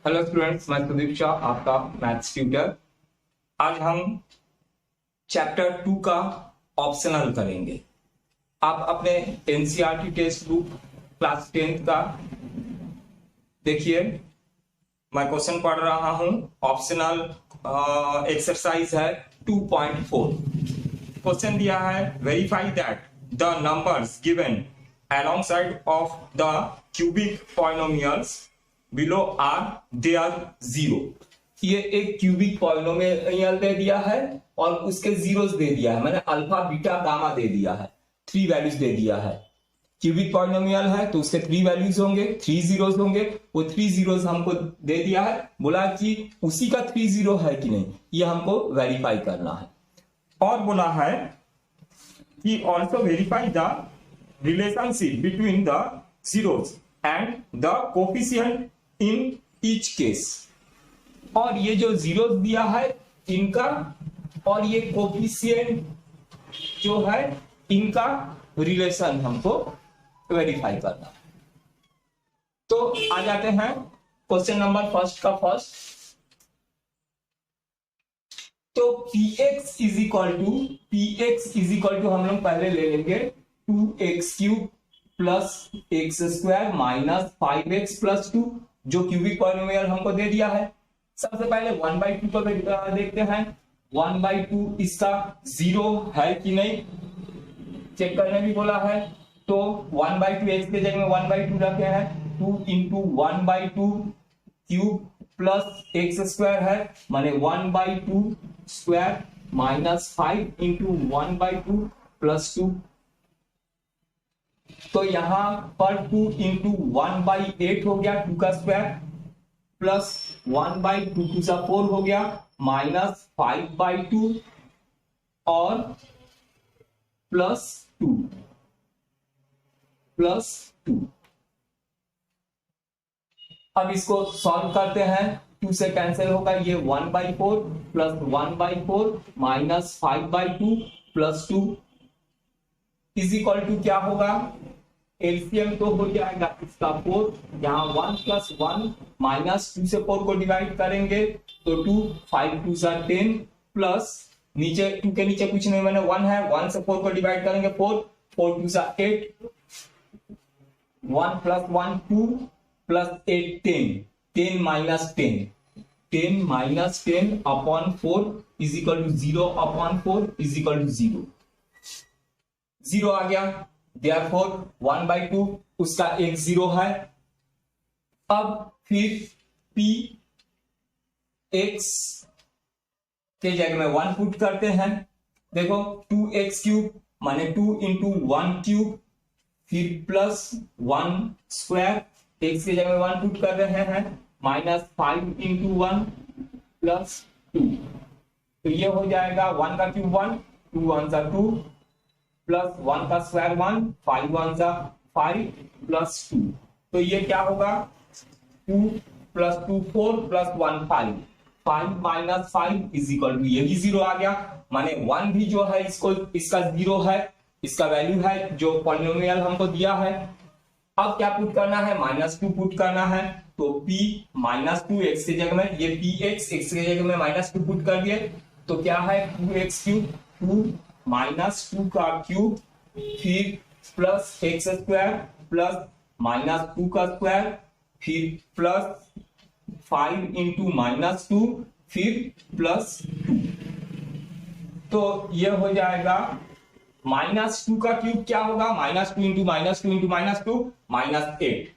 Hello students, मैं सुदीप शाह, आपका maths tutor. आज हम चैप्टर 2 का ऑप्शनल करेंगे। आप अपने एनसीईआरटी टेक्स्ट बुक क्लास 10 का देखिए, मैं क्वेश्चन पढ़ रहा हूं। ऑप्शनल एक्सरसाइज है 2.4। क्वेश्चन दिया है, verify that the numbers given alongside of the cubic polynomials below are their zero। ये एक क्यूबिक पॉलिनोमियल दे दिया है और उसके जीरोस दे दिया है, मैंने अल्फा बीटा गामा दे दिया है, 3 वैल्यूज दे दिया है। क्यूबिक पॉलिनोमियल है तो उसके 3 वैल्यूज होंगे, 3 जीरोस होंगे। वो 3 जीरोस हमको दे दिया है, बोला कि उसी का 3 जीरो है कि नहीं, ये हमको वेरीफाई करना है। और बोला है कि also verify the relationship between the zeros and the coefficient in each case। और ये जो जीरोस दिया है इनका और ये कोफिशिएंट जो है इनका रिलेशन हमको वेरीफाई करना। तो आ जाते हैं क्वेश्चन नंबर फर्स्ट का फर्स्ट। तो px इज इक्वल टू हम लोग पहले ले लेंगे 2x³ plus x square minus 5x plus 2, जो क्यूबिक पॉलिनोमियल हमको दे दिया है। सबसे पहले 1/2 को देखते हैं। 1/2 इसका जीरो है कि नहीं चेक करने भी बोला है। तो 1/2 x के जगह में 1/2 रखे हैं, 2 into 1/2 cube plus x square है, माने 1/2 स्क्वायर माइनस 5 इंटू 1/2 प्लस 2। तो यहां पर 2 इंटू 1/8 हो गया, 2 का स्क्वायर प्लस 1/2 2 सा 4 हो गया, माइनस 5/2 और प्लस 2 प्लस 2। अब इसको सॉल्व करते हैं, 2 से कैंसिल होगा, ये 1/4 plus 1/4 minus 5/2 plus 2 is equal to क्या होगा। एलसीएम तो हो जाएगा इसका 4, यहाँ 1 प्लस 1 माइनस 2 से 4 को डिवाइड करेंगे तो 2, 5 2 सा 10 प्लस नीचे 2 के नीचे कुछ नहीं, मैंने 1 है, 1 से 4 को डिवाइड करेंगे 4, 4 2 सा 8, 1 plus 1 2 plus 8 10, 10 minus 10, 10 minus 10 upon 4 is equal to 0 upon 4 is equal to 0। 0 आ गया, therefore 1/2 उसका एक जीरो है। अब फिर p x के जगह में 1 पुट करते हैं। देखो 2x³ माने 2 इंटू 1 क्यूब, फिर प्लस 1 स्क्वायर, x के जगह में 1 पुट कर रहे हैं, माइनस 5 इंटू 1 प्लस 2। तो ये हो जाएगा 1 का क्यूब 1, 2 1 सा 2 प्लस 1 का स्क्वायर 1, 5 1 सा 5 प्लस 2। तो ये क्या होगा, 2 plus 2 4 plus 1 5, 5 minus 5 is equal to, ये भी जीरो आ गया, माने 1 भी जो है इसको इसका जीरो है, इसका वैल्यू है जो पॉलिनोमियल हमको दिया है। अब क्या पुट करना है, -2 पुट करना है। तो p -2 x की जगह में, ये px x की जगह में -2 पुट कर दिए तो क्या है 2x³, 2 माइनस 2 का क्यूब, फिर plus x square plus minus 2 का स्क्वायर, फिर प्लस 5 इंटू -2 फिर प्लस 2। तो ये हो जाएगा -2 का क्यूब क्या होगा, -2 इंटू -2 इंटू -2 -8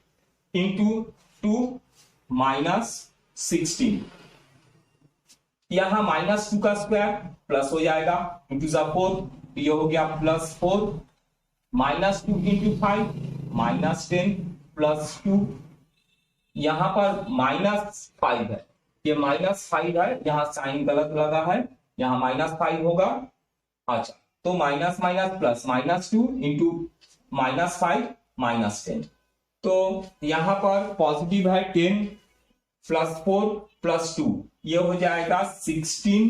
इंटू 2 -16। यहां -2 का स्क्वायर प्लस हो जाएगा, 2 2 सा 4, ये हो गया प्लस 4, -2 इंटू 5 -10 प्लस 2। यहां पर -5 है, ये -5 है, यहां साइन गलत लगा है, यहां -5 होगा। अच्छा, तो माइनस माइनस प्लस -2 इंटू -5 -10। तो यहां पर पॉजिटिव है 10 प्लस 4 प्लस 2, ये हो जाएगा 16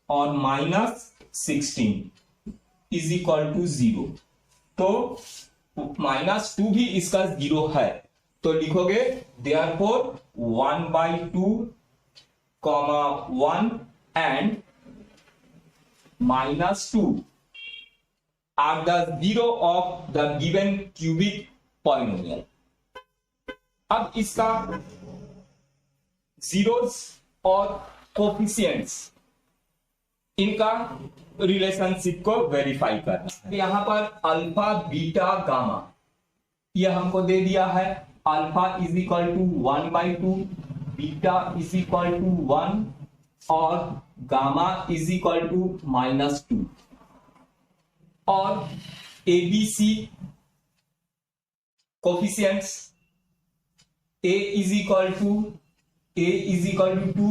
और -16 इज इक्वल टू 0। तो -2 भी इसका जीरो है, तो लिखोगे therefore 1/2 comma 1 and -2 are the zero of the given cubic polynomial. अब इसका जीरोस और कोफिशिएंट्स इनका रिलेशनशिप को वेरीफाई करना। यहां पर अल्फा बीटा गामा ये हमको दे दिया है। Alpha is equal to 1/2, beta is equal to 1 और गामा इज इक्वल टू -2 और ABC coefficients A is equal to 2,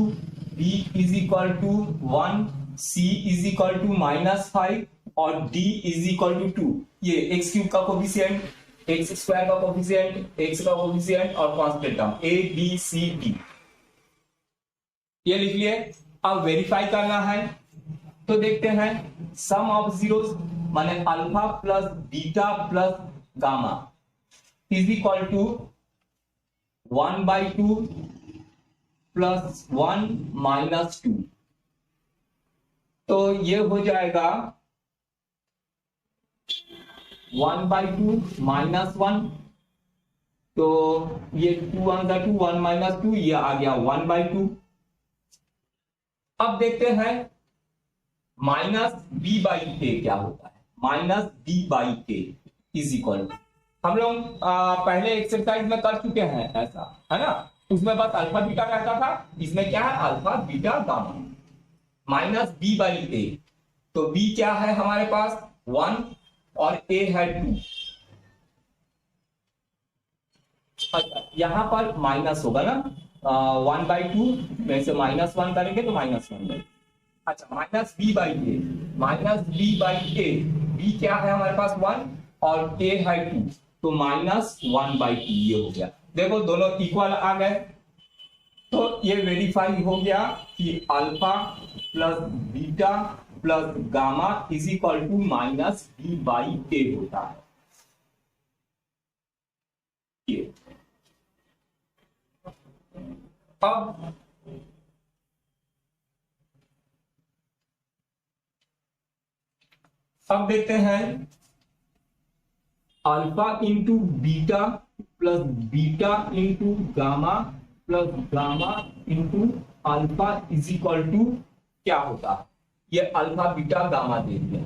B is equal to 1, C is equal to -5 और D इज इक्वल टू 2। ये x cube का coefficient, x square का coefficient, x का coefficient और constant term A B C D ये लिख लिए। अब वेरीफाई करना है तो देखते हैं सम ऑफ जीरोस माने alpha plus beta plus gamma is equal to 1/2 plus 1 -2। तो ये हो जाएगा 1/2 -1, तो ये 2 1 2 1 -2 ये आ गया 1/2। अब देखते हैं -b/a क्या होता है। -b/a इज इक्वल टू हम लोग पहले एक्सरसाइज में कर चुके हैं ऐसा, है ना। उसमें बस अल्फा बीटा रहता था, इसमें क्या है अल्फा बीटा गामा। -b/a तो b क्या है हमारे पास 1 और a है 2। अच्छा यहां पर माइनस होगा ना, 1/2 में से -1 करेंगे तो -1। अच्छा -b/a b क्या है हमारे पास 1 और a है 2 तो -1/2 ये हो गया। देखो दोनों इक्वल आ गए तो ये वेरीफाई हो गया कि alpha plus beta plus gamma is equal to -b/a होता है। ये अब देखते हैं alpha into beta plus beta into gamma plus gamma into alpha is equal to क्या होता है। ये अल्फा बीटा गामा दे दिया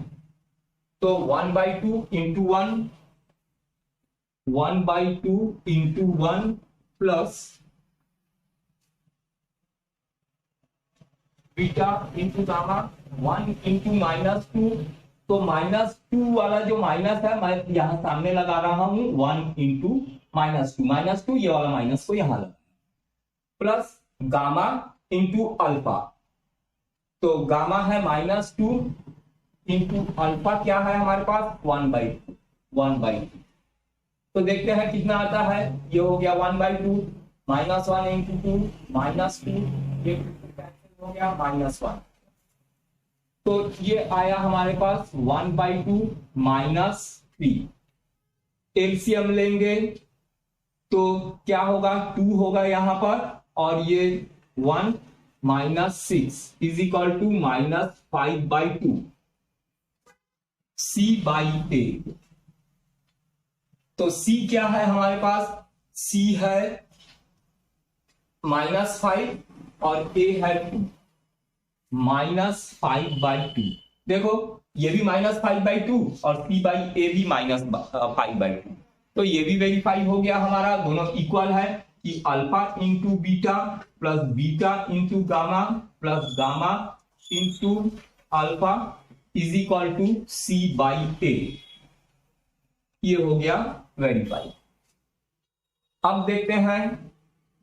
तो 1/2 into 1 1/2 into 1 plus beta into gamma 1 into -2। तो -2 वाला जो माइनस है मैं यहां सामने लगा रहा हूं 1 इंटू -2 ये वाला माइनस को यहां लगा प्लस गामा इंटू अल्फा। तो गामा है -2 इंटू अल्फा क्या है हमारे पास 1/2। तो देखते हैं कितना आता है। ये हो गया 1/2 -1 इंटू 2 -2 ये हो गया -1। तो ये आया हमारे पास 1/2 -3। एलसीएम लेंगे तो क्या होगा 2 होगा यहां पर और ये 1 -6 इज इक्वल टू -5/2 c/a। तो c क्या है हमारे पास c है -5 और a है 2 -5/2। देखो ये भी -5/2 और c/a भी -5/2। तो ये भी वेरीफाई हो गया हमारा, दोनों इक्वल है कि alpha into beta plus beta into gamma plus gamma into alpha is equal to c/a। ये हो गया वेरीफाई। अब देखते हैं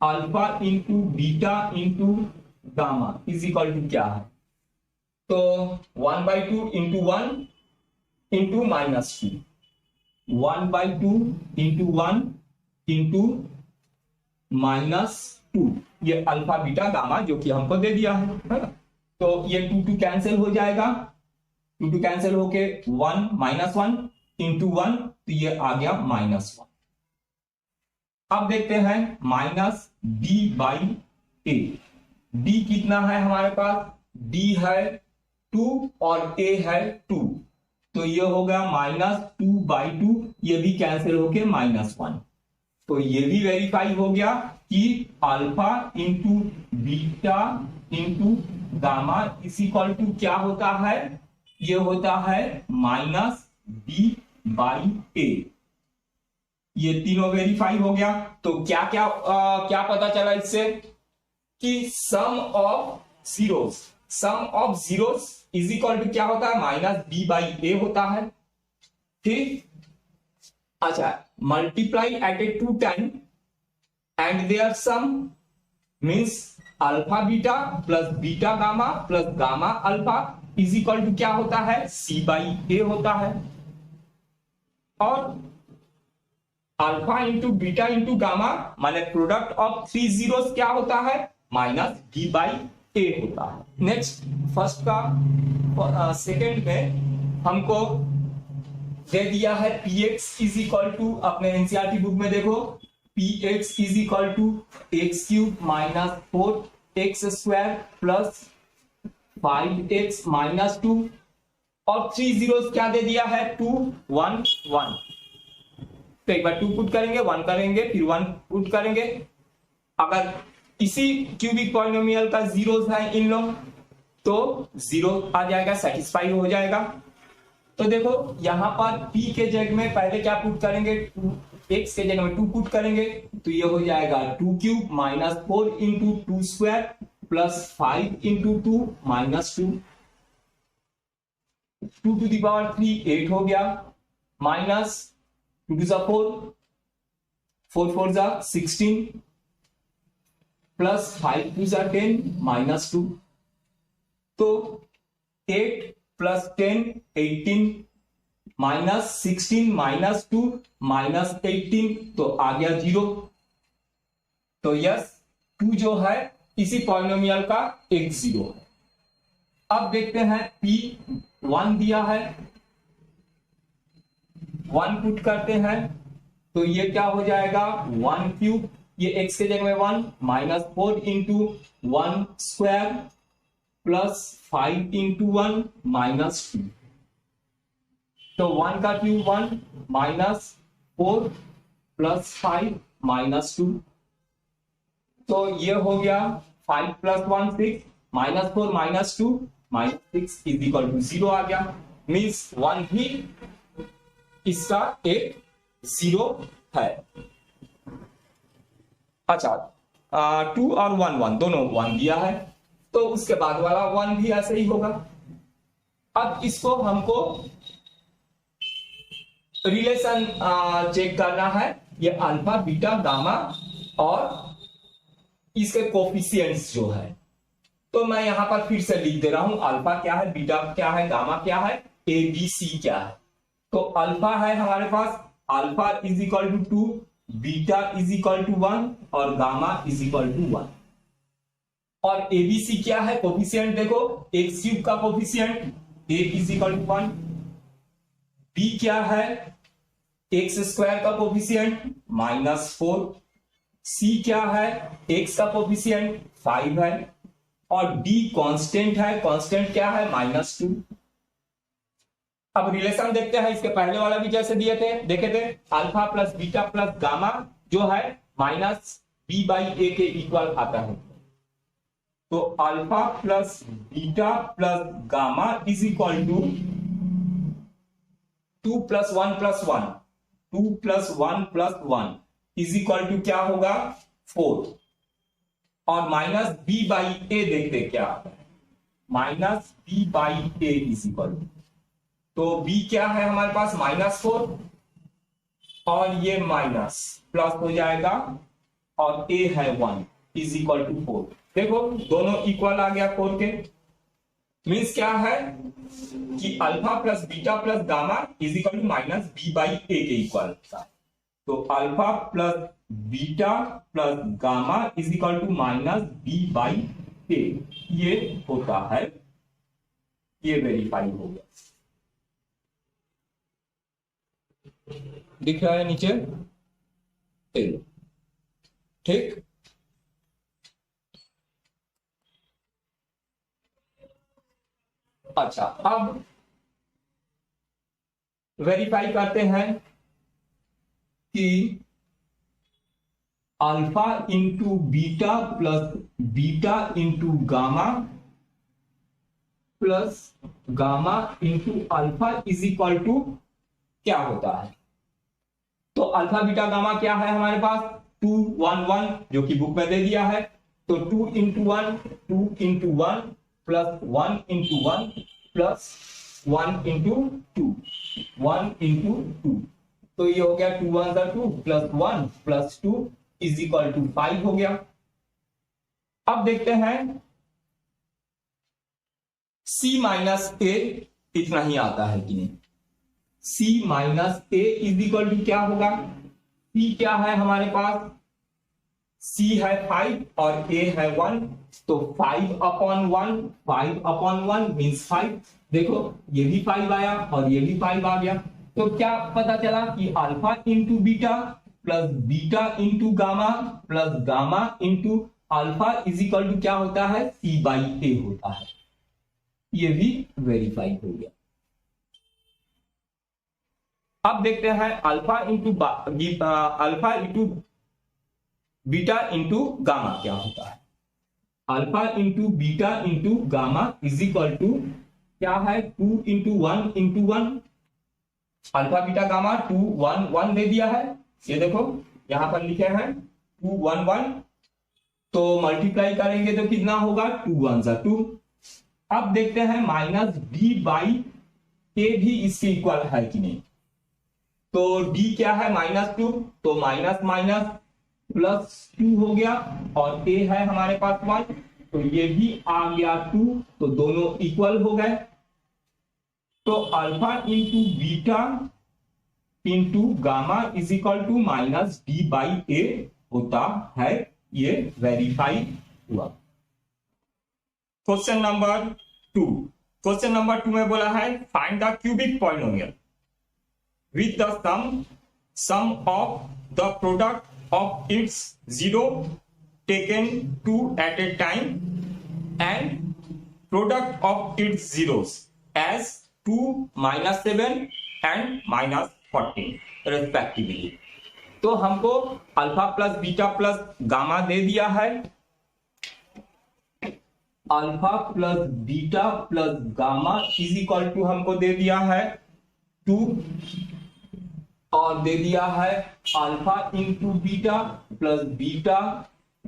alpha into beta into gamma is equal to क्या है। तो 1/2 इंटू 1 इंटू -2 1/2 इंटू 1 इंटू -2 ये अल्फा बीटा गामा जो कि हमको दे दिया है ना। तो ये 2 कैंसिल हो जाएगा, 2 कैंसिल होके 1 -1 इंटू 1 तो ये आ गया -1। अब देखते हैं minus D by A. D कितना है हमारे पास, डी है 2 और ए है 2, तो ये हो गया -2/2, ये भी कैंसिल होके -1। तो ये भी वेरीफाई हो गया कि alpha into beta into gamma is equal to क्या होता है, ये होता है -b/a। ये तीनों वेरीफाई हो गया। तो क्या क्या क्या पता चला इससे कि sum of zeros is equal to क्या होता है, -b/a होता है। ठीक, अच्छा, multiply at A 2 time and there sum means alpha beta plus beta gamma plus gamma alpha is equal to क्या होता है, c/a होता है। और alpha into beta into gamma माने प्रोडक्ट ऑफ 3 जीरोस क्या होता है, -b/a होता है। नेक्स्ट फर्स्ट का सेकेंड में हमको दे दिया है px इज इक्वल टू, अपने एनसीईआरटी बुक में देखो, px is equal to x³ - 4x² plus 5x - 2 और 3 जीरोस क्या दे दिया है, 2 1 1। तो एक बार 2 पुट करेंगे, 1 करेंगे, फिर 1 पुट करेंगे। अगर इसी क्यूबिक पॉलिनोमियल का जीरोस है इन लोग तो 0 आ जाएगा, सेटिस्फाई हो जाएगा। तो देखो यहां पर p के जगह में पहले क्या पुट करेंगे, 2x के जगह में 2 पुट करेंगे, तो ये हो जाएगा 2³ - 4 इंटू 2² प्लस 5 इंटू 2 -2, 2⁻³ 8 हो गया, माइनस 2 2 4, 4 4 16 प्लस 5 2 10 -2। तो 8 प्लस 10 18 -16 -2 -18, तो आ गया 0। तो यस 2 जो है इसी पॉलिनोमियल का एक 0 है। अब देखते हैं p 1 दिया है, 1 पुट करते हैं, तो ये क्या हो जाएगा 1³, ये x के जगह में 1 -4 इंटू 1² प्लस 5 इंटू 1 -2। तो 1 का क्यूब 1 -4 प्लस 5 -2, तो ये हो गया 5 + 1 6, -4 -2 -6 इज इक्वल टू 0 आ गया। मीन्स 1 भी इसका एक 0 है। अच्छा, 2 और 1 1 दोनों 1 दिया है, तो उसके बाद वाला 1 भी ऐसे ही होगा। अब इसको हमको रिलेशन चेक करना है, ये अल्फा बीटा गामा और इसके कोफिशिएंट्स जो है। तो मैं यहां पर फिर से लिख दे रहा हूं, अल्फा क्या है, बीटा क्या है, गामा क्या है, ए बी सी क्या है। तो अल्फा है हमारे पास, alpha is equal to 2, beta is equal to 1 और गामा इज इक्वल टू 1। और एबीसी क्या है, कोफिशिएंट देखो, x³ का coefficient a is equal to 1, b क्या है x² का कोफिशिएंट -4, c क्या है x का कोफिशिएंट 5 है और d कांस्टेंट है, कांस्टेंट क्या है -2। अब रिलेशन देखते हैं, इसके पहले वाला भी जैसे दिए थे, देखे थे, alpha plus beta plus gamma जो है -b/a के इक्वल आता है। तो alpha plus beta plus gamma is equal to 2 + 1 + 1, 2 + 1 + 1 is equal to क्या होगा 4। और -b/a देखते क्या आता है, -b/a इज इक्वल टू, तो b क्या है हमारे पास -4 और ये माइनस प्लस हो जाएगा और a है 1 इज इक्वल टू 4। देखो दोनों इक्वल आ गया 4 के। मीन्स क्या है कि alpha plus beta plus gamma is equal to -b/a के इक्वल था। तो alpha plus beta plus gamma is equal to -b/a, ये होता है, ये वेरीफाई हो गया। दिख रहा है नीचे, ठीक। अच्छा, अब वेरीफाई करते हैं कि alpha into beta plus beta into gamma plus gamma into alpha is equal to क्या होता है। तो अल्फा बीटा गामा क्या है हमारे पास, 2 1 1 जो कि बुक में दे दिया है। तो 2 into 1 2 into 1 plus 1 into 1 plus 1 into 2 1 into 2। तो ये हो गया 2 1 2 plus 1 plus 2 is equal to 5 हो गया। अब देखते हैं C माइनस ए इतना ही आता है कि नहीं। C minus a is equal to क्या होगा, C क्या है हमारे पास, C है 5 और A है 1। तो 5 अपॉन 1 5 अपॉन 1 मीन्स 5। देखो ये भी 5 आया और ये भी 5 आ गया। तो क्या पता चला कि alpha into beta plus beta into gamma plus gamma into alpha is equal to क्या होता है, C बाई ए होता है। ये भी वेरीफाई हो गया। अब देखते हैं alpha into beta into gamma क्या होता है। Alpha into beta into gamma is equal to क्या है, 2 into 1 into 1। Alpha beta gamma 2 1 1 दे दिया है, ये देखो यहां पर लिखे हैं 2 1 1। तो मल्टीप्लाई करेंगे तो कितना होगा, 2 1 2। अब देखते हैं माइनस डी बाई ए भी इसके इक्वल है कि नहीं। तो डी क्या है, -2। तो माइनस माइनस प्लस 2 हो गया और ए है हमारे पास 1। तो ये भी आ गया 2। तो दोनों इक्वल हो गए। तो alpha into beta into gamma is equal to minus D by A होता है। ये वेरीफाई हुआ। Question number 2। क्वेश्चन नंबर 2 में बोला है find the cubic polynomial with the sum of the product of its zero taken two at a time and product of its zeros as 2 -7 and -14 respectively। तो हमको alpha plus beta plus gamma दे दिया है। Alpha plus beta plus gamma is equal to हमको दे दिया है 2 और दे दिया है alpha into beta plus beta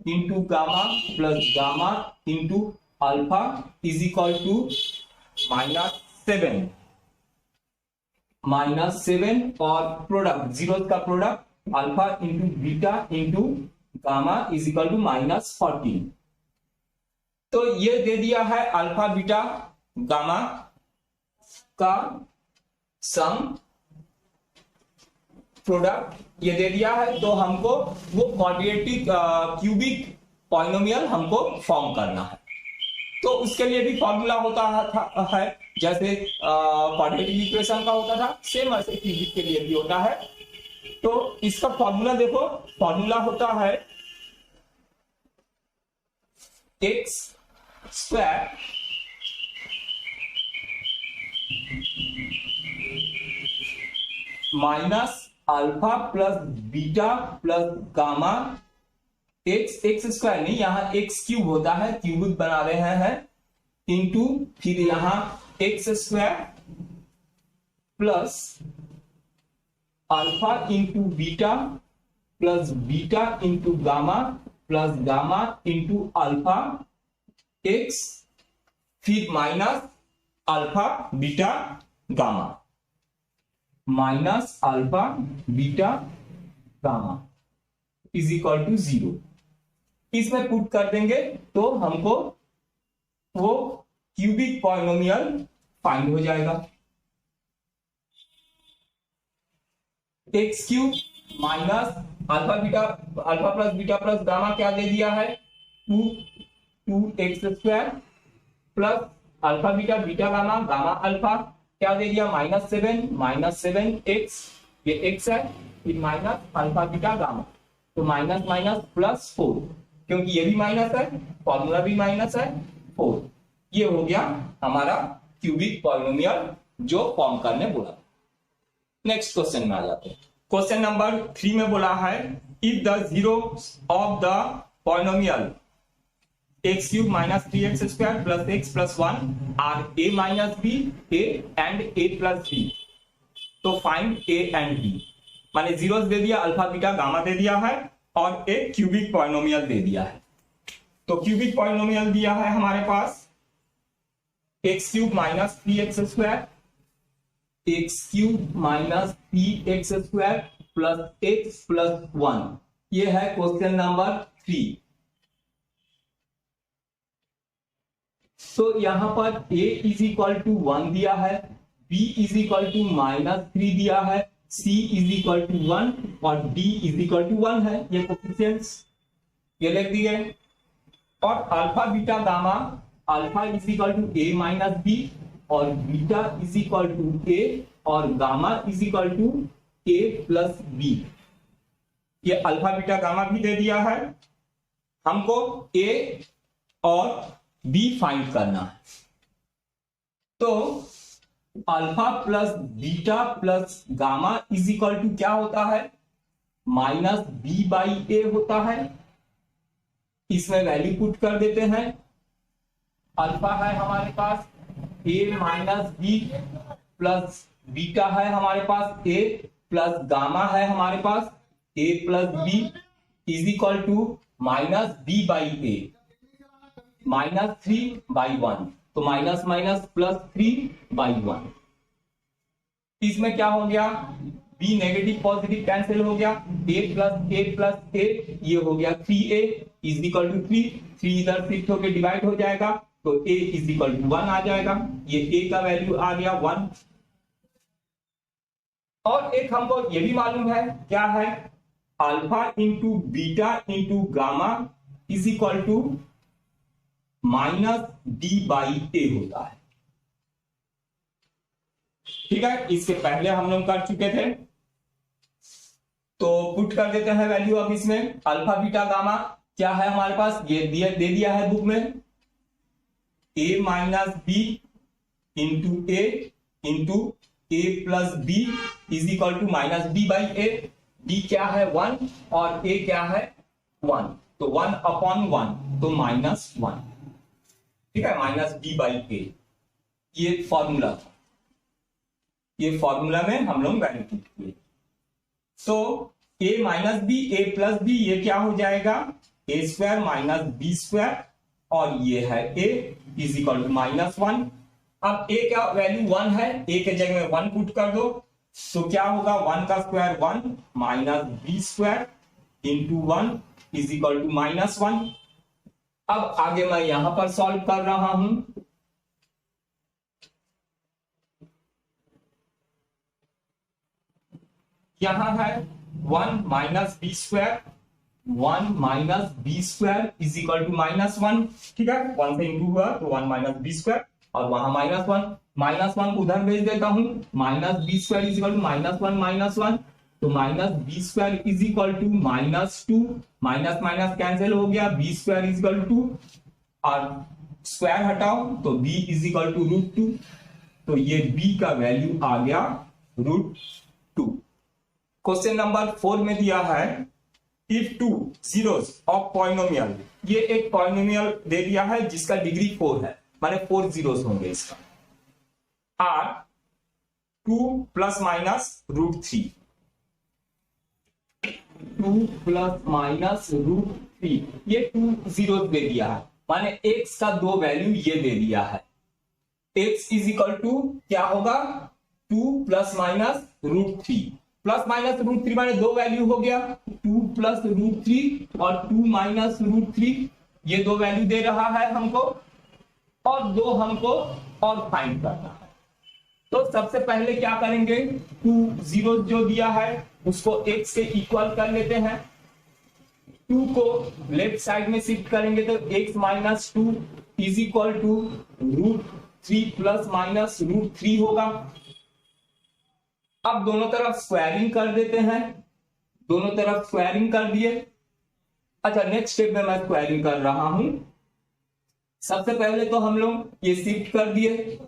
into gamma plus gamma into alpha is equal to -7 और प्रोडक्ट जीरो का product alpha into beta into gamma is equal to -14। तो ये दे दिया है अल्फा बीटा गामा का सम प्रोडक्ट ये दे दिया है। तो हमको वो क्वाड्रेटिक क्यूबिक पॉलिनोमियल हमको फॉर्म करना है। तो उसके लिए भी फॉर्मूला होता है जैसे क्वाड्रेटिक इक्वेशन का होता था, सेम ऐसे क्यूबिक के लिए भी होता है। तो इसका फॉर्मूला देखो, फॉर्मूला होता है x square minus alpha plus beta plus gamma x square नहीं, यहां एक्स क्यूब होता है, क्यूबिक बना रहे हैं इंटू फिर यहां X square plus alpha into beta plus beta into gamma plus gamma into alpha X फिर minus alpha beta gamma minus alpha beta gamma is equal to 0। इसमें पुट कर देंगे तो हमको वो क्यूबिक पॉलिनोमियल फाइंड हो जाएगा। X cube minus alpha plus beta plus gamma क्या दे दिया है 2x square plus alpha beta beta gamma gamma alpha क्या दे दिया -7 -7 x, ये x है फिर माइनस अल्फा बीटा गामा। तो माइनस माइनस प्लस 4, क्योंकि ये भी माइनस है, फॉर्मूला भी माइनस है, 4। ये हो गया हमारा क्यूबिक पॉलिनोमियल जो फॉर्म करने बोला। नेक्स्ट क्वेश्चन में आ जाते हैं। क्वेश्चन नंबर 3 में बोला है if the zero of the polynomial x cube minus 3x square plus x plus 1 are a minus b a and a plus b, तो फाइंड ए एंड बी। माने zeros दे दिया, अल्फा बीटा गामा दे दिया है और एक cubic polynomial दे दिया है। तो क्यूबिक पॉलिनोमियल दिया है हमारे पास X cube minus 3x square, X cube minus 3x square plus x plus 1। ये है क्वेश्चन नंबर 3। तो यहां पर a इज इक्वल टू 1 दिया है, b is equal to minus 3 दिया है, c इज इक्वल टू 1 और d इज इक्वल टू 1 है। ये कोफिशिएंट्स ये लिख दिए। और alpha beta gamma, alpha is equal to a minus b और beta is equal to a और gamma is equal to a plus b। ये अल्फा बीटा गामा भी दे दिया है। हमको a और b फाइंड करना है। तो alpha plus beta plus gamma is equal to क्या होता है, माइनस बी बाई ए होता है। इसमें वैल्यू पुट कर देते हैं। अल्फा है हमारे पास a minus b plus beta है हमारे पास a प्लस गामा है हमारे पास a plus b is equal to minus b by a, minus 3 by 1, तो माइनस माइनस प्लस 3 बाई 1। इसमें क्या हो गया, b नेगेटिव पॉजिटिव कैंसिल हो गया, a प्लस a ये हो गया 3a इज इक्वल टू 3 इधर शिफ्ट होकर डिवाइड हो जाएगा, तो a इज इक्वल टू 1 आ जाएगा। ये a का वैल्यू आ गया 1। और एक हमको ये भी मालूम है क्या है, alpha into beta into gamma is equal to minus D by A होता है। ठीक है, इससे पहले हम लोग कर चुके थे, तो पुट कर देते हैं वैल्यू। अब इसमें अल्फा बीटा गामा क्या है हमारे पास, ये दे दिया है बुक में, a minus b into a plus b is equal to minus b by a. b क्या है 1 और a क्या है 1, तो 1 अपॉन 1 तो माइनस 1। ठीक है, माइनस बी बाई ए ये फॉर्मूला था। ये फॉर्मूला में हम लोग वैल्यू पुट किए। तो a minus b a plus b ये क्या हो जाएगा, a square minus b square और ये है a is equal to minus 1। अब a का वैल्यू 1 है, a के जगह में 1 पुट कर दो, तो क्या होगा 1 का square 1 minus b square into 1 is equal to minus 1। अब आगे मैं यहां पर सॉल्व कर रहा हूं। यहां है 1 minus b square, 1 minus b square is equal to minus 1। ठीक है, 1 से इंटू हुआ तो 1 माइनस बी स्क्वायर और वहां माइनस 1 को उधर भेज देता हूं, minus b square is equal to minus 1 तो minus b square is equal to minus 2, minus minus cancel हो गया, b square is equal to 2 और स्क्वायर हटाओ तो b इज इक्वल टू √2, तो ये b का वैल्यू आ गया √2। क्वेश्चन नंबर 4 में दिया है if two zeros of polynomial, ये एक पॉलिनोमियल दे दिया है जिसका डिग्री 4 है, माने 4 जीरोस होंगे इसका, are 2 plus minus √3, 2 plus minus √3 ये 2 जीरोस दे दिया है, माने x का 2 वैल्यू ये दे दिया है। x इज इक्वल टू क्या होगा 2 प्लस माइनस √3, प्लस माइनस √3 माने 2 वैल्यू हो गया, 2 प्लस √3 और 2 माइनस √3 ये 2 वैल्यू दे रहा है हमको, और 2 हमको और फाइंड करना है। तो सबसे पहले क्या करेंगे, 2 जीरो जो दिया है उसको x से इक्वल कर लेते हैं, 2 को लेफ्ट साइड में शिफ्ट करेंगे तो x minus 2 is equal to √3 plus minus √3 होगा। अब दोनों तरफ स्क्वायरिंग कर देते हैं, दोनों तरफ स्क्वायरिंग कर दिए अच्छा, नेक्स्ट स्टेप में मैं स्क्वायरिंग कर रहा हूं। सबसे पहले तो हम लोग ये शिफ्ट कर दिए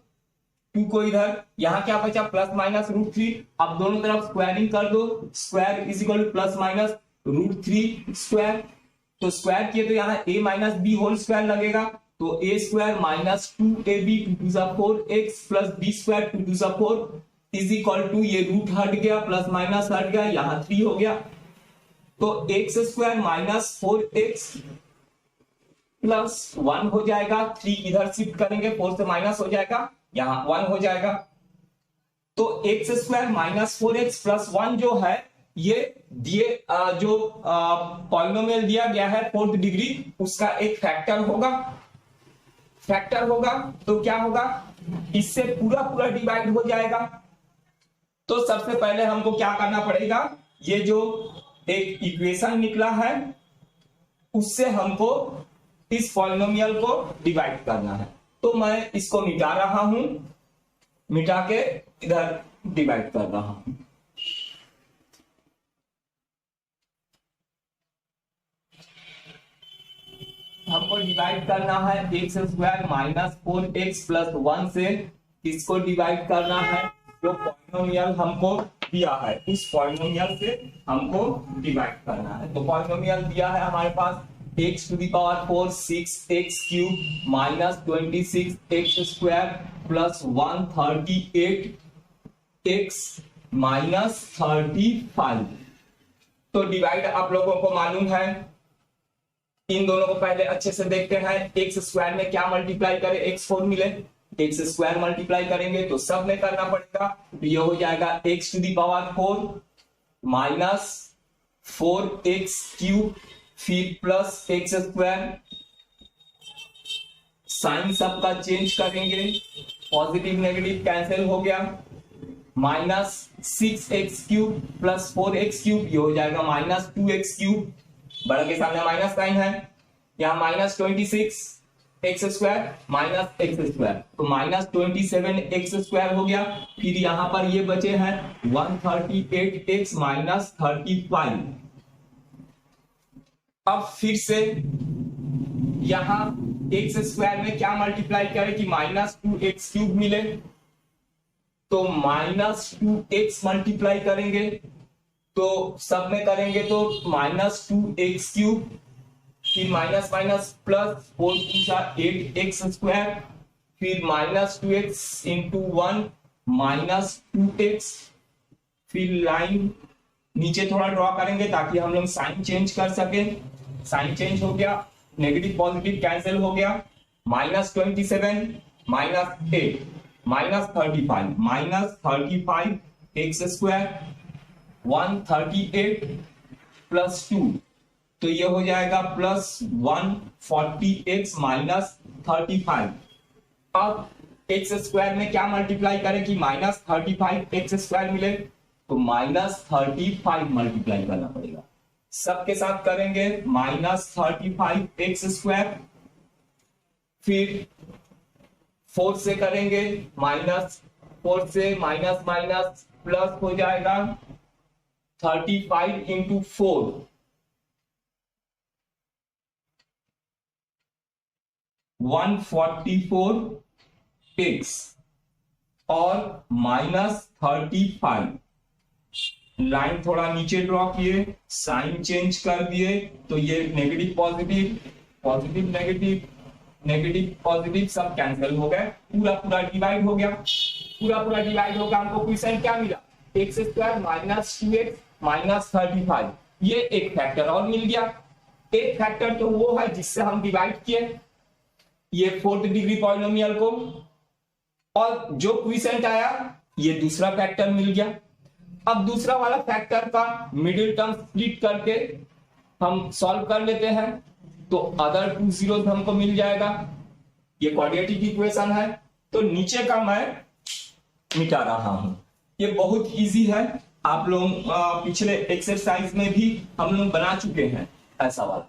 2 को इधर, यहां क्या बचा +-√3। अब दोनों तरफ स्क्वायरिंग कर दो, square is equal to +-√3 square. तो स्क्वायर किए तो यहाँ a minus b whole square लगेगा, तो a square -2ab 2 × 4x plus b square 2 × 4 is equal to, ये रूट हट गया, प्लस माइनस हट गया, यहाँ 3 हो गया, तो x स्क्वायर -4x प्लस 1 हो जाएगा। 3 इधर शिफ्ट करेंगे, 4 से माइनस हो जाएगा, यहां 1 हो जाएगा। तो x स्क्वायर -4x प्लस 1 जो है ये दिए जो पॉलिनोमियल दिया गया है 4th डिग्री, उसका एक फैक्टर होगा। फैक्टर होगा तो क्या होगा, इससे पूरा पूरा डिवाइड हो जाएगा। तो सबसे पहले हमको क्या करना पड़ेगा, ये जो एक इक्वेशन निकला है उससे हमको इस पॉलिनोमियल को डिवाइड करना है। तो मैं इसको मिटा रहा हूं, मिटा के इधर डिवाइड कर रहा हूं। हमको डिवाइड करना है x स्क्वायर -4x प्लस 1 से, किसको डिवाइड करना है, जो पॉलिनोमियल हमको दिया है उस पॉलिनोमियल से हमको डिवाइड करना है। तो पॉलिनोमियल दिया है हमारे पास x⁴ 6x³ -26x square plus 138x -35। तो डिवाइड आप लोगों को मालूम है, इन दोनों को पहले अच्छे से देखते हैं। एक्स स्क्वायर में क्या मल्टीप्लाई करें, x4 मिले, एक्स स्क्वायर मल्टीप्लाई करेंगे तो सब में करना पड़ेगा, तो ये हो जाएगा x⁴ -4x³ फिर प्लस x स्क्वायर, साइन सबका चेंज करेंगे, पॉजिटिव नेगेटिव कैंसिल हो गया, -6x³ प्लस 4x³ ये हो जाएगा -2x³, बड़ा के सामने माइनस साइन है, यहाँ -26x स्क्वायर -x स्क्वायर, तो -27x स्क्वायर हो गया। फिर यहाँ पर ये बचे हैं 138x -35। अब फिर से यहां x स्क्वायर में क्या मल्टीप्लाई करें कि -2x³ मिले, तो -2x मल्टीप्लाई करेंगे, तो सब में करेंगे तो -2x³, फिर minus minus plus 4 × 8x square, फिर -2x × 1 -2x, फिर लाइन नीचे थोड़ा ड्रॉ करेंगे ताकि हम लोग साइन चेंज कर सके। साइन चेंज हो गया, नेगेटिव पॉजिटिव कैंसिल हो गया, -27 -8 -35 x स्क्वायर 138 प्लस 2, तो ये हो जाएगा प्लस 140x -35। अब x स्क्वायर में क्या मल्टीप्लाई करें कि -35x स्क्वायर मिले, तो -35 मल्टीप्लाई करना पड़ेगा, सबके साथ करेंगे -35x स्क्वायर, फिर 4 से करेंगे, -4 से माइनस माइनस प्लस हो जाएगा 35 × 4 144x और -35। लाइन थोड़ा नीचे ड्रॉ किए, साइन चेंज कर दिए, तो ये negative positive positive negative negative positive सब कैंसिल हो गए, पूरा पूरा डिवाइड हो गया। पूरा पूरा डिवाइड होगा, हमको क्वेश्चन क्या मिला, x स्क्वायर -2x -35, ये एक फैक्टर और मिल गया। एक फैक्टर तो वो है जिससे हम डिवाइड किए ये 4th डिग्री पॉलिनोमियल को, और जो क्वेश्चन आया ये दूसरा फैक्टर मिल गया। अब दूसरा वाला फैक्टर का मिडिल टर्म स्प्लिट करके हम सॉल्व कर लेते हैं, तो अदर 2 जीरोस हमको मिल जाएगा। ये क्वाड्रेटिक इक्वेशन है, तो नीचे का मैं मिटा रहा हूं। ये बहुत इजी है, आप लोग पिछले एक्सरसाइज में भी हम लोग बना चुके हैं ऐसा वाला।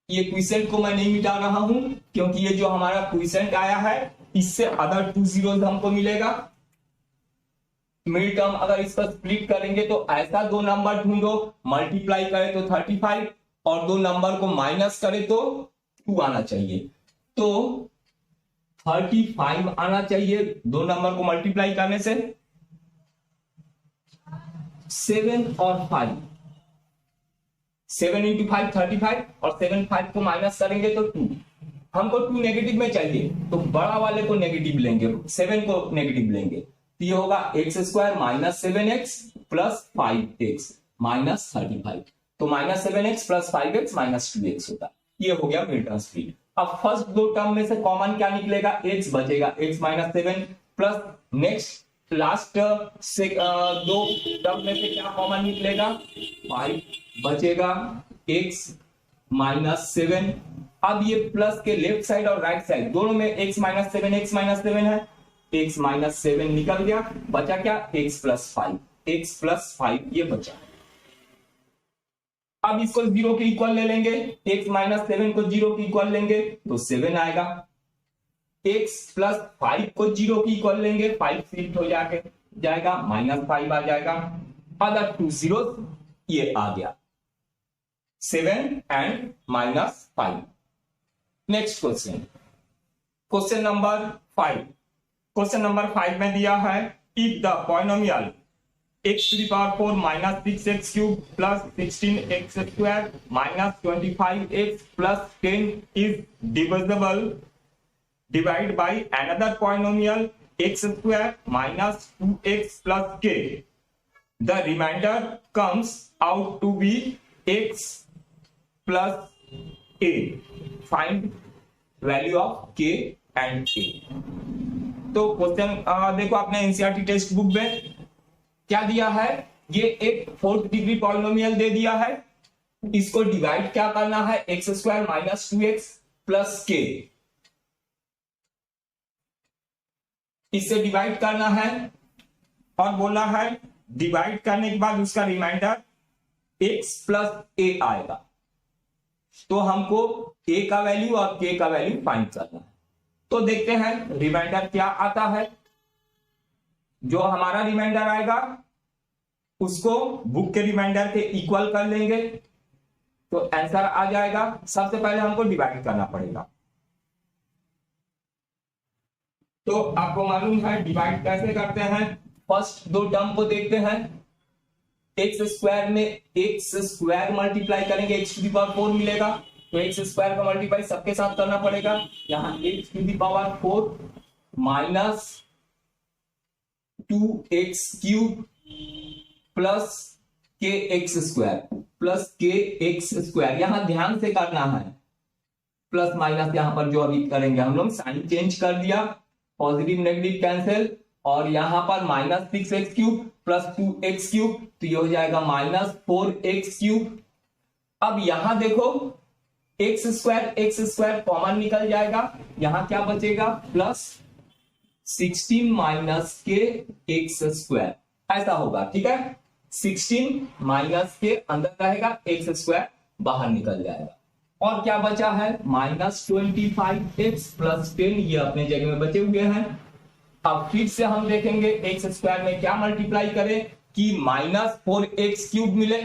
ये क्वेश्चन को मैं नहीं मिटा रहा हूं क्योंकि ये जो हमारा क्वेश्चन आया है इससे अदर 2 जीरोस हमको मिलेगा। मिड टर्म अगर इसका स्प्लिट करेंगे तो ऐसा दो नंबर ढूंढो, मल्टीप्लाई करे तो 35 और दो नंबर को माइनस करे तो 2 आना चाहिए। तो 35 आना चाहिए दो नंबर को मल्टीप्लाई करने से। 7 और 5, 7 इंटू 5 35 और 7 5 को माइनस करेंगे तो 2। हमको 2 नेगेटिव में चाहिए तो बड़ा वाले को नेगेटिव लेंगे, 7 को नेगेटिव लेंगे तो ये होगा x square minus 7x plus 5x minus 35। तो minus 7x plus 5x minus 2x होता। ये हो गया मिड टर्म स्प्लिट। अब फर्स्ट दो टर्म में से कॉमन क्या निकलेगा, x बचेगा, x minus 7 plus next last से दो टर्म में से क्या कॉमन निकलेगा, 5 बचेगा, x माइनस 7। अब ये प्लस के लेफ्ट साइड और राइट साइड दोनों में x माइनस 7 है, x माइनस 7 निकल गया, बचा क्या, x प्लस 5 ये बचा। अब इसको 0 के इक्वल ले लेंगे, x माइनस 7 को 0 के इक्वल लेंगे तो 7 आएगा, x प्लस 5 को 0 के इक्वल लेंगे, 5 शिफ्ट हो जाएगा माइनस 5 आ जाएगा, अदर 2 जीरो ये आ गया 7 and minus 5। Next question number 5। Question number 5 में दिया है if the polynomial x to the power 4 minus 6x cube plus 16x square minus 25x plus 10 is divisible, divide by another polynomial x square minus 2x plus k. The remainder comes out to be x plus a. Find value of k and a. तो question देखो आपने NCERT text book में क्या दिया है, ये एक 4th degree polynomial दे दिया है, इसको डिवाइड क्या करना है, x square minus 2x plus के, इससे डिवाइड करना है और बोला है डिवाइड करने के बाद उसका रिमाइंडर x प्लस a आएगा। तो हमको a का वैल्यू और k का वैल्यू फाइंड करना है। तो देखते हैं रिमाइंडर क्या आता है। जो हमारा रिमाइंडर आएगा उसको बुक के रिमाइंडर के इक्वल कर लेंगे तो आंसर आ जाएगा। सबसे पहले हमको डिवाइड करना पड़ेगा। तो आपको मालूम है डिवाइड कैसे करते हैं। फर्स्ट दो टर्म को देखते हैं। एक्स स्क्वायर में एक्स स्क्वायर मल्टीप्लाई करेंगे, एक्स टू दी पावर 4 मिलेगा, तो एक्स स्क्वायर का मल्टीप्लाई सबके साथ करना पड़ेगा। यहां x to the power 4 minus 2x cube plus k x square, यहां ध्यान से करना है। प्लस माइनस यहां पर जो अभी करेंगे हम लोग साइन चेंज कर दिया, पॉजिटिव नेगेटिव कैंसिल, और यहां पर minus 6x cube plus 2x cube, तो ये हो जाएगा माइनस 4x क्यूब। अब यहां देखो एक्स स्क्वायर कॉमन निकल जाएगा, यहां क्या बचेगा प्लस 16 माइनस के एक्स स्क्वायर, ऐसा होगा। ठीक है, 16 माइनस के अंदर रहेगा, एक्स स्क्वायर बाहर निकल जाएगा। और क्या बचा है माइनस 25x प्लस 10, ये अपने जगह में बचे हुए हैं। अब फिर से हम देखेंगे एक्स स्क्वायर में क्या मल्टीप्लाई करें कि माइनस 4x क्यूब मिले,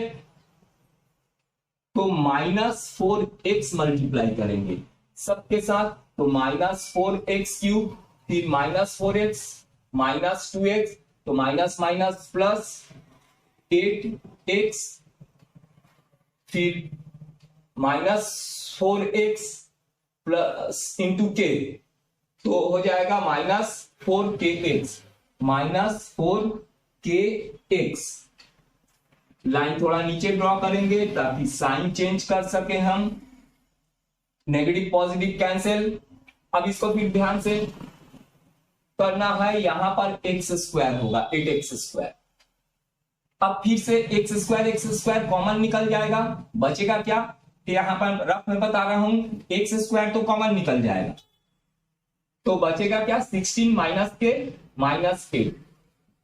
तो माइनस 4x मल्टीप्लाई करेंगे सबके साथ, तो माइनस 4x क्यूब, फिर माइनस 4x माइनस 2x, तो माइनस माइनस प्लस 8x, फिर माइनस 4x प्लस इंटू के, तो हो जाएगा minus 4kx, minus 4kx। Line थोड़ा नीचे ड्रॉ करेंगे ताकि साइन चेंज कर सके हम, नेगेटिव पॉजिटिव कैंसिल। अब इसको फिर ध्यान से करना है, यहां पर एक्स स्क्वायर होगा 8x स्क्वायर। अब फिर से एक्स स्क्वायर कॉमन निकल जाएगा, बचेगा क्या, यहां पर रफ में बता रहा हूं, एक्स स्क्वायर तो कॉमन निकल जाएगा, तो बचेगा क्या 16 माइनस के माइनस 8,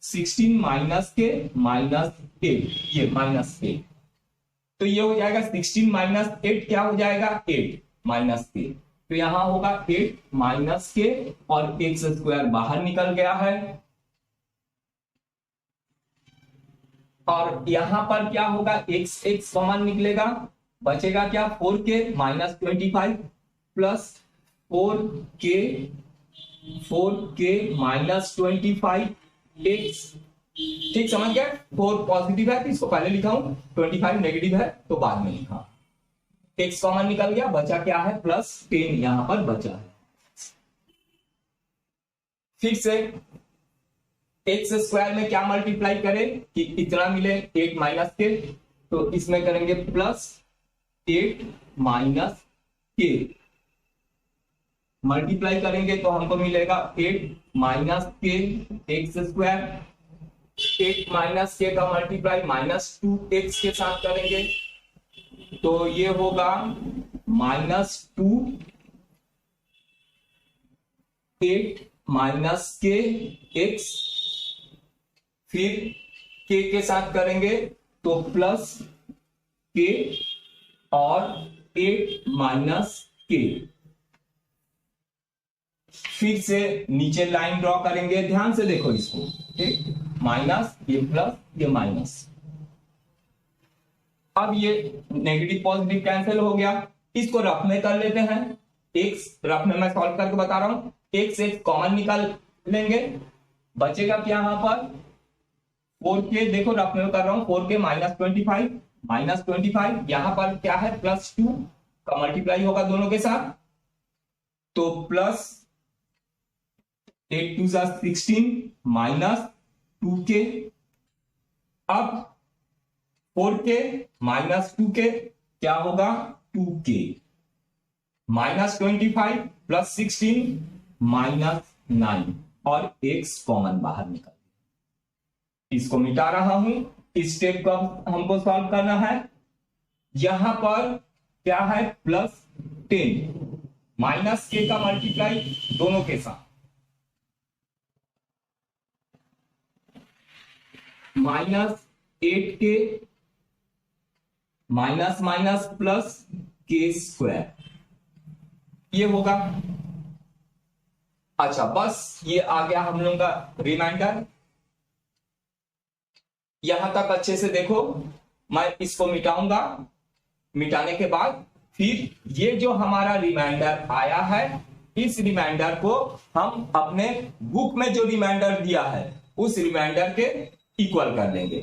16 माइनस के माइनस 8, ये माइनस 8, तो ये हो जाएगा 16 माइनस 8 क्या हो जाएगा 8 माइनस के, तो यहां होगा 8 माइनस के और एक्स स्क्वायर बाहर निकल गया है। और यहां पर क्या होगा, एक्स एक्स कॉमन निकलेगा, बचेगा क्या 4k minus 25 plus 4k minus 25 x. ठीक समझ गया, 4 पॉजिटिव है तो इसको पहले लिखा हूं, 25 नेगेटिव है तो बाद में लिखा। एक्स कॉमन निकल गया, बचा क्या है प्लस 10 यहां पर बचा है। फिर से एक्स स्क्वायर में क्या मल्टीप्लाई करें कि इतना मिले 8 माइनस के, तो इसमें करेंगे प्लस 8 माइनस के, मल्टीप्लाई करेंगे तो हमको मिलेगा 8 माइनस के एक्स स्क्वायर, 8 माइनस के का मल्टीप्लाई माइनस 2x के साथ करेंगे तो ये होगा माइनस 2 8 माइनस के एक्स, फिर के साथ करेंगे तो प्लस के और 8 माइनस के। फिर से नीचे लाइन ड्रॉ करेंगे, ध्यान से देखो इसको, ठीक, माइनस ये प्लस ये माइनस। अब ये नेगेटिव पॉजिटिव कैंसिल हो गया, इसको रफ में कर लेते हैं। एक्स रफ में मैं सॉल्व करके बता रहा हूं, एक्स एक्स कॉमन निकाल लेंगे, बचेगा क्या यहां पर 4k, देखो रफ में कर रहा हूं, 4k माइनस 25 यहां पर क्या है प्लस 2 का मल्टीप्लाई होगा दोनों के साथ, तो प्लस 8 2 16 माइनस 2k। अब 4k माइनस 2k क्या होगा 2k, माइनस 25 प्लस 16 माइनस 9 और x कॉमन बाहर निकल, इसको मिटा रहा हूं। इस स्टेप को हमको सॉल्व करना है। यहां पर क्या है प्लस 10 माइनस के का मल्टीप्लाई दोनों के साथ, minus 8k minus minus plus के स्क्वायर, ये होगा। अच्छा बस ये आ गया हम लोगों का रिमाइंडर। यहां तक अच्छे से देखो, मैं इसको मिटाऊंगा, मिटाने के बाद फिर ये जो हमारा रिमाइंडर आया है, इस रिमाइंडर को हम अपने बुक में जो रिमाइंडर दिया है उस रिमाइंडर के इक्वल कर देंगे।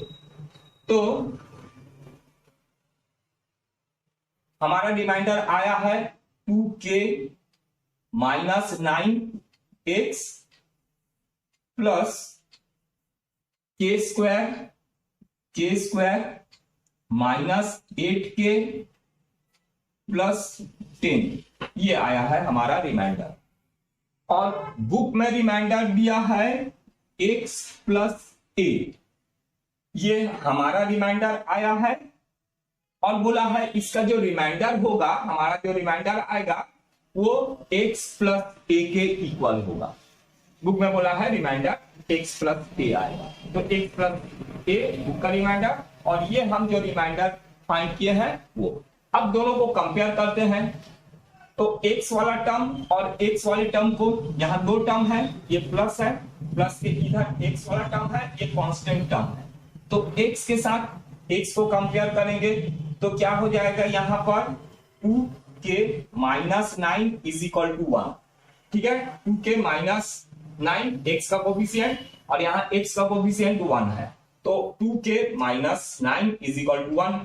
तो हमारा रिमाइंडर आया है 2k माइनस 9x प्लस के स्क्वायर माइनस 8k प्लस 10, ये आया है हमारा रिमाइंडर। और बुक में रिमाइंडर दिया है x प्लस a, ये हमारा रिमाइंडर आया है। और बोला है इसका जो रिमाइंडर होगा, हमारा जो रिमाइंडर आएगा वो x प्लस a के इक्वल होगा। बुक में बोला है रिमाइंडर x प्लस a आएगा, तो x प्लस a बुक का रिमाइंडर, और ये हम जो रिमाइंडर फाइंड किए हैं वो। अब दोनों को कंपेयर करते हैं, तो x वाला टर्म और x वाले टर्म को, यहाँ दो टर्म है, ये प्लस है, प्लस के इधर x वाला टर्म है, ये कांस्टेंट टर्म है, तो x के साथ x को कंपेयर करेंगे तो क्या हो जाएगा यहाँ पर 2k minus 9 is equal to 1, ठीक है। 2k माइनस 9 x का कोफिशिएंट और यहाँ x का कोफिशिएंट 1 है, तो 2k minus 9 is equal to 1,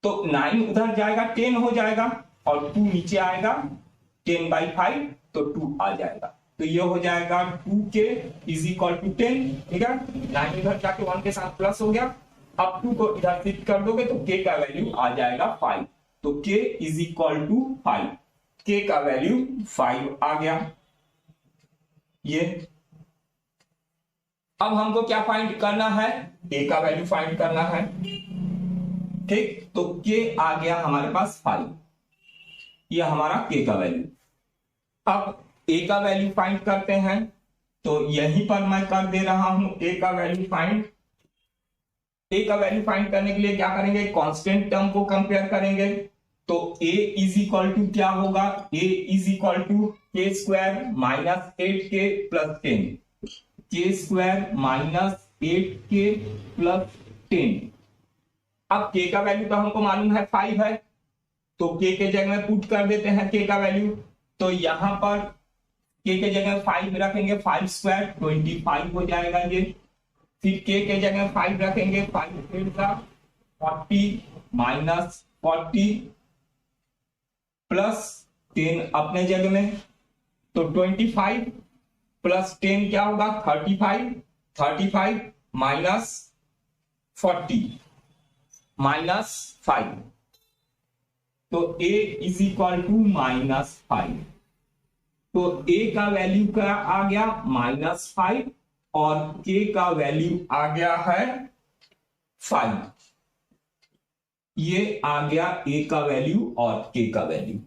तो 9 उधर जाएगा 10 हो जाएगा और 2 नीचे आएगा 10/5 तो 2 आ जाएगा, तो ये हो जाएगा 2k इज इक्वल टू 10, ठीक है। 9 इधर जाके 1 के साथ प्लस हो गया, अब 2 को इधर शिफ्ट कर दोगे तो k का वैल्यू आ जाएगा 5, तो k is equal to 5, k का वैल्यू 5 आ गया। ये अब हमको क्या फाइंड करना है, a का वैल्यू फाइंड करना है, ठीक, तो k आ गया हमारे पास 5, ये हमारा k का वैल्यू। अब a का वैल्यू फाइंड करते हैं, तो यहीं पर मैं कर दे रहा हूं a का वैल्यू फाइंड। a का वैल्यू फाइंड करने के लिए क्या करेंगे, कांस्टेंट टर्म को कंपेयर करेंगे, तो a इज इक्वल टू क्या होगा, a इज इक्वल टू के स्क्वायर माइनस 8k प्लस 10, के स्क्वायर माइनस 8k प्लस 10। अब k का वैल्यू तो हमको मालूम है 5 है, तो k के जगह में पुट कर देते हैं k का वैल्यू। तो यहां पर k के जगह 5 रखेंगे, 5 स्क्वायर 25 हो जाएगा ये। फिर k के जगह 5 रखेंगे, 5 का 40 माइनस 40 प्लस 10 अपने जगह में, तो 25 प्लस 10 क्या होगा 35, 35 माइनस 40 माइनस 5, तो a इज इक्वल टू -5। तो a का वैल्यू क्या आ गया -5 और k का वैल्यू आ गया है 5। ये आ गया a का वैल्यू और k का वैल्यू।